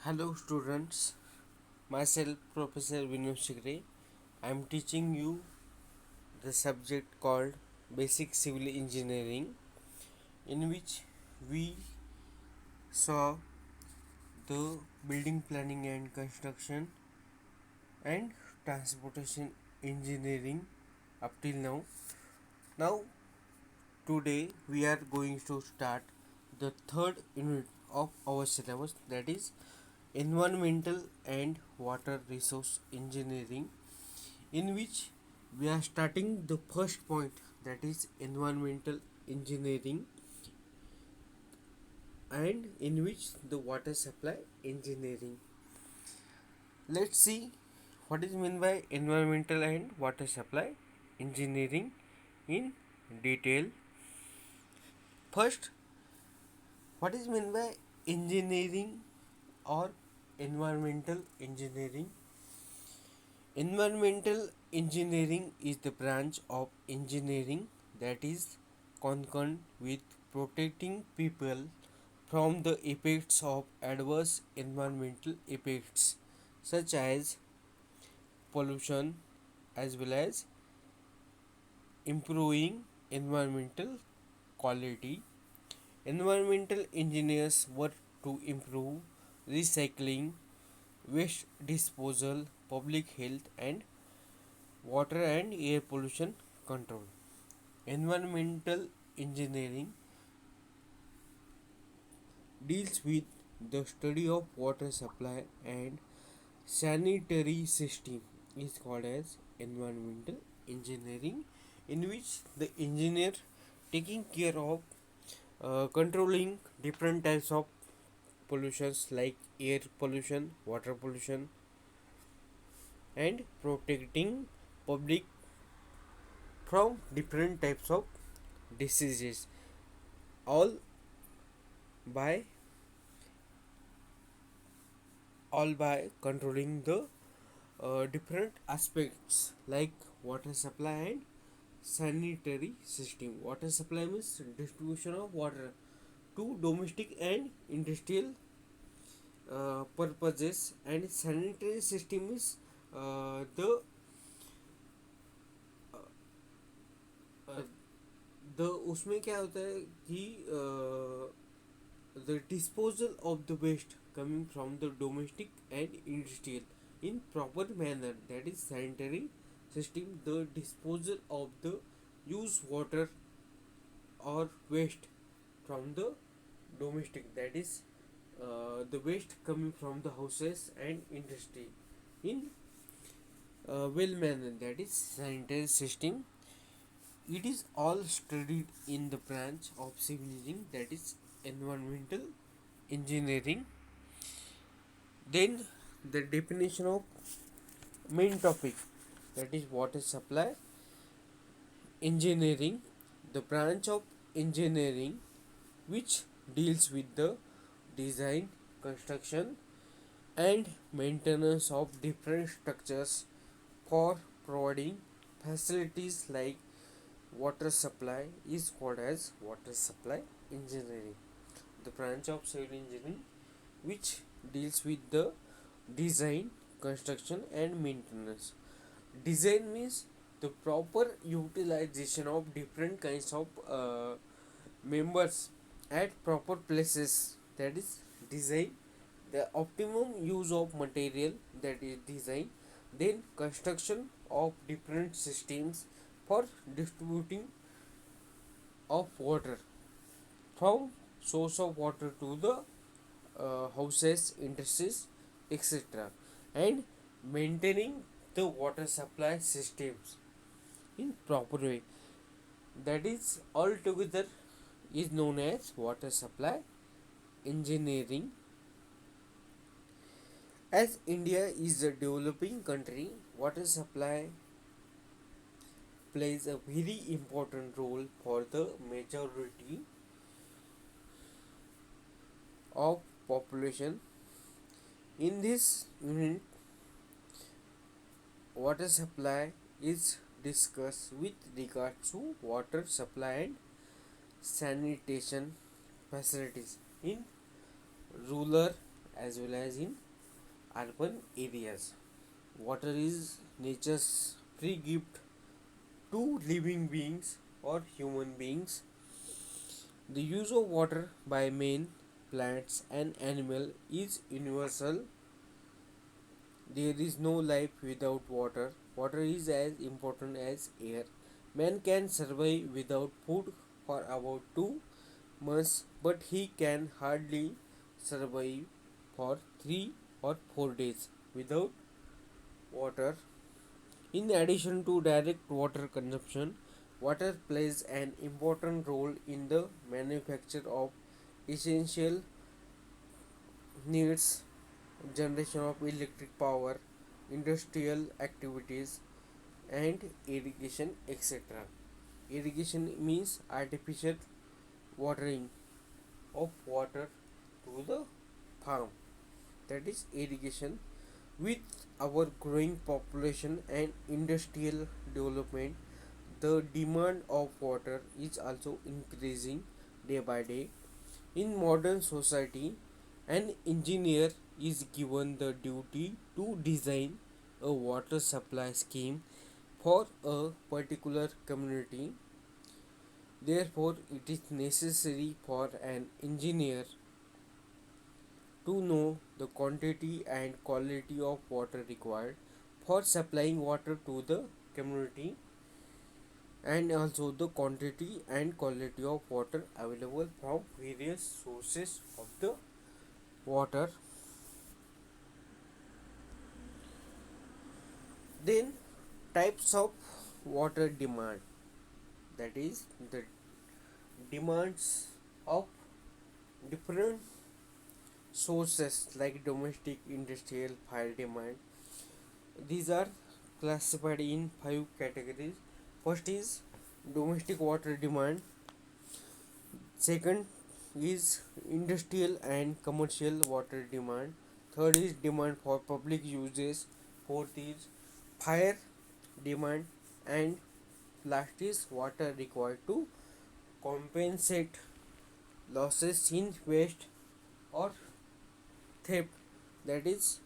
Hello students, myself Professor Vinod Shigre. I am teaching you the subject called Basic Civil Engineering, in which we saw the building planning and construction and transportation engineering up till now. Now today we are going to start the third unit of our syllabus, that is environmental and water resource engineering, in which we are starting the first point, that is environmental engineering, and in which the water supply engineering. Let's see what is meant by environmental and water supply engineering in detail. First, what is meant by engineering or environmental engineering? Environmental engineering is the branch of engineering that is concerned with protecting people from the effects of adverse environmental effects such as pollution, as well as improving environmental quality. Environmental engineers work to improve recycling, waste disposal, public health, and water and air pollution control. Environmental engineering deals with the study of water supply and sanitary system, is called as environmental engineering, in which the engineer taking care of controlling different types of pollutions like air pollution, water pollution, and protecting public from different types of diseases, all by controlling the different aspects like water supply and sanitary system. Water supply means distribution of water to domestic and industrial purposes, and sanitary system is the uh, the उसमें क्या होता है कि the disposal of the waste coming from the domestic and industrial in proper manner, that is sanitary system. The disposal of the used water or waste from the domestic, that is the waste coming from the houses and industry in well manner, that is sanitary system. It is all studied in the branch of civil engineering, that is environmental engineering. Then the definition of main topic, that is water supply engineering, the branch of engineering which deals with the design, construction, and maintenance of different structures for providing facilities like water supply, is called as water supply engineering. The branch of civil engineering which deals with the design, construction, and maintenance. Design means the proper utilization of different kinds of members at proper places, that is design. The optimum use of material, that is design. Then construction of different systems for distributing of water from source of water to the houses, industries, etc., and maintaining the water supply systems in proper way. That is altogether is known as water supply engineering. As India is a developing country, water supply plays a very important role for the majority of population. In this unit, water supply is discussed with regard to water supply and sanitation facilities in rural as well as in urban areas. Water is nature's free gift to living beings or human beings. The use of water by men, plants, and animals is universal. There is no life without water. Water is as important as air. Man can survive without food for about 2 months, but he can hardly survive for 3 or 4 days without water. In addition to direct water consumption, water plays an important role in the manufacture of essential needs, generation of electric power, industrial activities, and irrigation, etc. Irrigation means artificial watering of water to the farm. That is irrigation. With our growing population and industrial development, the demand of water is also increasing day by day. In modern society, an engineer is given the duty to design a water supply scheme for a particular community. Therefore, it is necessary for an engineer to know the quantity and quality of water required for supplying water to the community, and also the quantity and quality of water available from various sources of the water. Then, types of water demand, that is the demands of different sources like domestic, industrial, fire demand. These are classified in 5 categories. First is domestic water demand. Second is industrial and commercial water demand. Third is demand for public uses. Fourth is fire demand, and last is water required to compensate losses in waste or theft, that is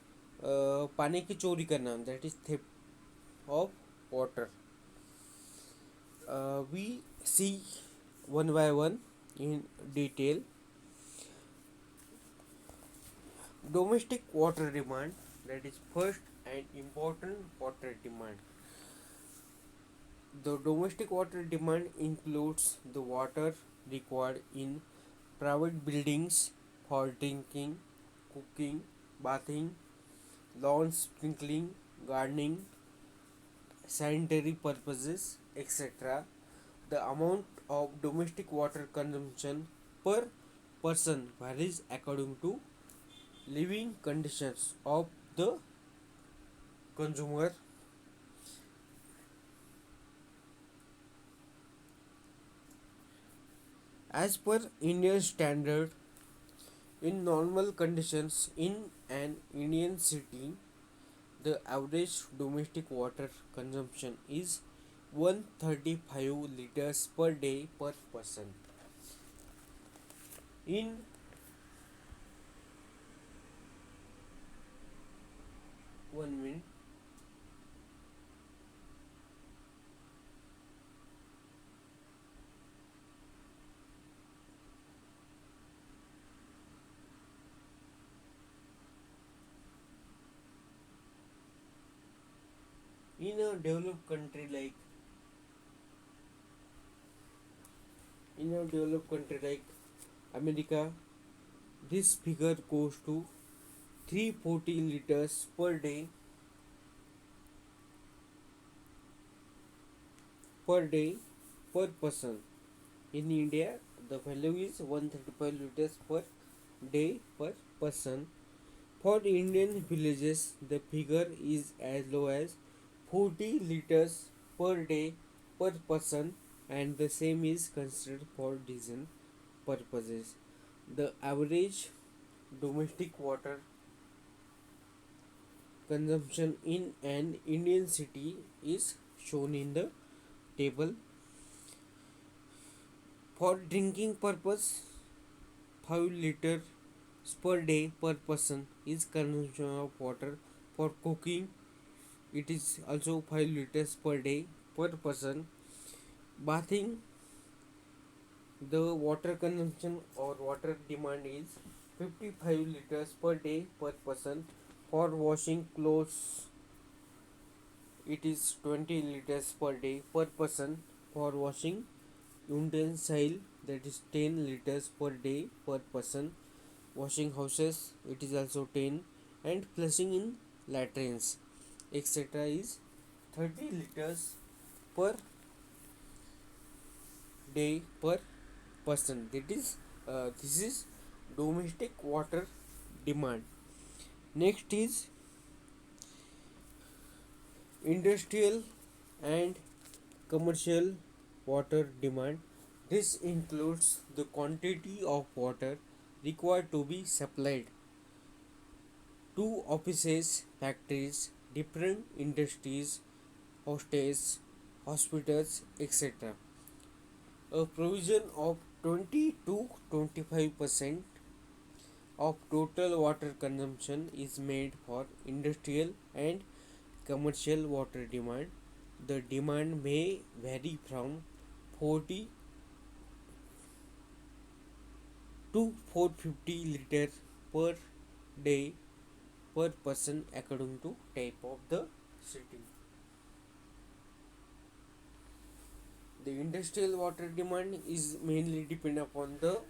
पानी की चोरी करना, that is theft of water. We see one by one in detail. Domestic water demand, that is first and important water demand. The domestic water demand includes the water required in private buildings for drinking, cooking, bathing, lawn sprinkling, gardening, sanitary purposes, etc. The amount of domestic water consumption per person varies according to living conditions of the consumer. As per Indian standard, in normal conditions in an Indian city, the average domestic water consumption is 135 liters per day per person. In one minute. In a developed country like America, this figure goes to 340 liters per day per person. In India, the value is 135 liters per day per person. For Indian villages, the figure is as low as 40 liters per day per person, and the same is considered for drinking purposes. The average domestic water consumption in an Indian city is shown in the table. For drinking purpose, 5 liter per day per person is consumption of water. For cooking, it is also 5 liters per day per person. Bathing, the water consumption or water demand is 55 liters per day per person. For washing clothes, it is 20 liters per day per person. For washing utensil, that is 10 liters per day per person. Washing houses, it is also 10, and flushing in latrines etc. is 30 liters per day per person. That is this is domestic water demand. Next is industrial and commercial water demand. This includes the quantity of water required to be supplied to offices, factories, different industries, hostels, hospitals, etc. A provision of 20 to 25% of total water consumption is made for industrial and commercial water demand. The demand may vary from 40 to 450 liters per day per person according to type of the city. The industrial water demand is mainly depend upon the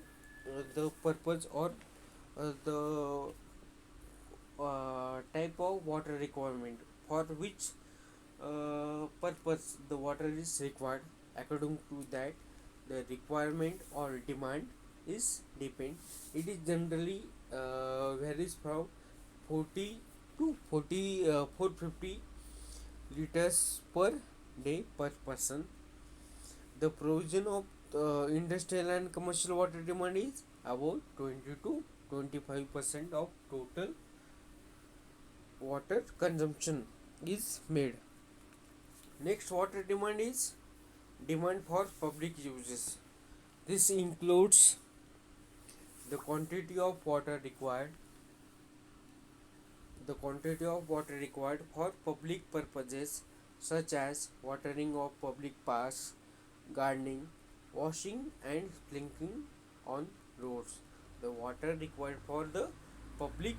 purpose or the type of water requirement for which purpose the water is required. According to that, the requirement or demand is depend. It is generally varies from 40 to 450 liters per day per person. The provision of industrial and commercial water demand is about 20 to 25% of total water consumption is made. Next, water demand is demand for public uses. This includes the quantity of water required for public purposes such as watering of public parks, gardening, washing and sprinkling on roads. The water required for the public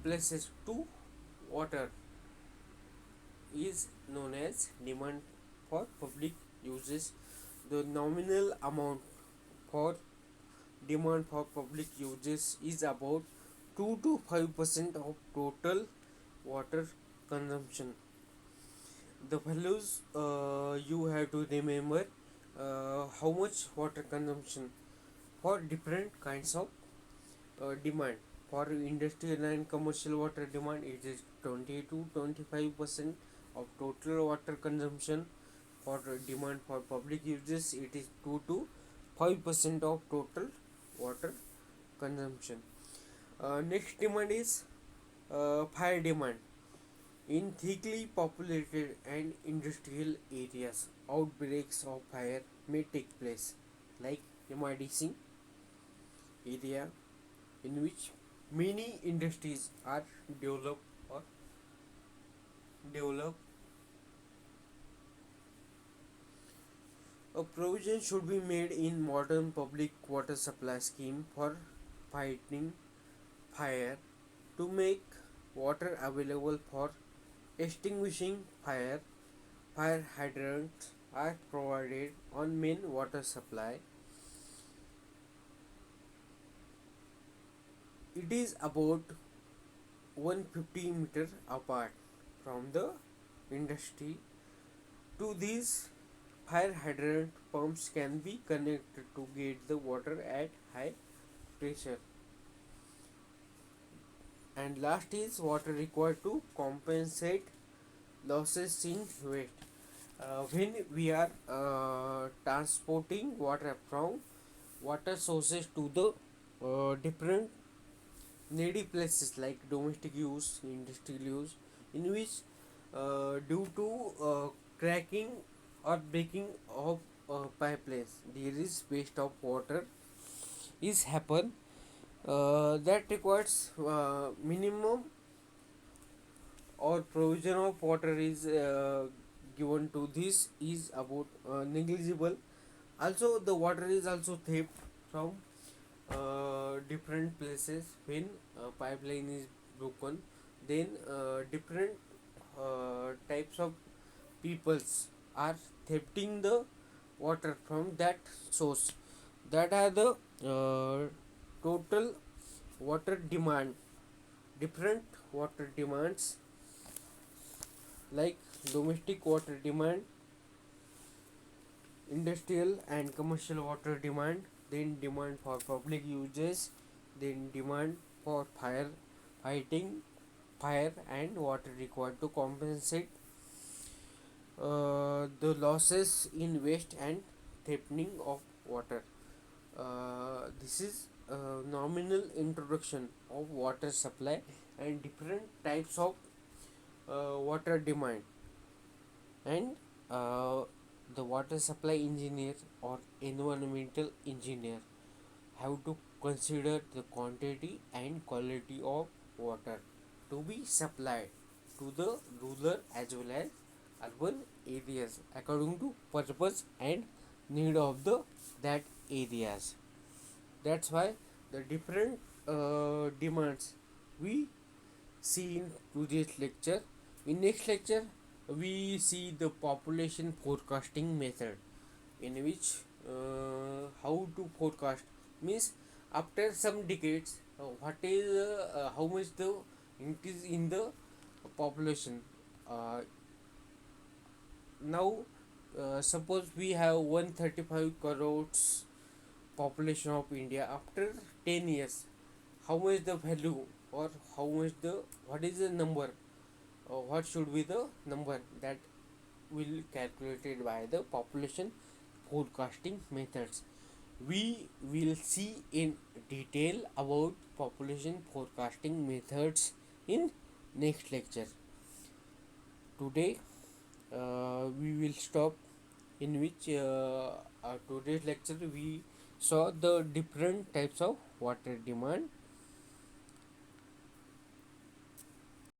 places to water is known as demand for public uses. The nominal amount for demand for public uses is about 2 to 5% of total water consumption. The values you have to remember how much water consumption for different kinds of demand. For industrial and commercial water demand, it is 20 to 25% of total water consumption. For demand for public uses, it is 2 to 5% of total water consumption. Next demand is fire demand. In thickly populated and industrial areas, outbreaks of fire may take place, like MIDC area in which many industries are developed. A provision should be made in modern public water supply scheme for fighting fire to make water available for extinguishing fire. Fire hydrants are provided on main water supply. It is about 150 meter apart from the industry. To these fire hydrant pumps can be connected to get the water at high pressure. And last is water required to compensate losses in weight. When we are transporting water from water sources to the different needy places like domestic use, industrial use, in which due to cracking or breaking of pipelines, there is waste of water is happen. that requires minimum or provision of water is given to this is about negligible. Also the water is also theft from different places when pipeline is broken. Then different types of peoples are thefting the water from that source. That are the total water demand. Different water demands like domestic water demand, industrial and commercial water demand, then demand for public uses, then demand for fire fighting fire and water required to compensate the losses in waste and threatening of water. This is a nominal introduction of water supply and different types of water demand. And the water supply engineer or environmental engineer have to consider the quantity and quality of water to be supplied to the rural as well as urban areas according to purpose and need of the that areas. That's why the different demands we see in today's lecture. In next lecture, we see the population forecasting method, in which how to forecast means after some decades what is how much the increase in the population. Now suppose we have 135 crores population of India. After 10 years, how much the value or how much the what is the number or what should be the number that will calculated by the population forecasting methods. We will see in detail about population forecasting methods in next lecture. Today we will stop, in which today's lecture we saw the different types of water demand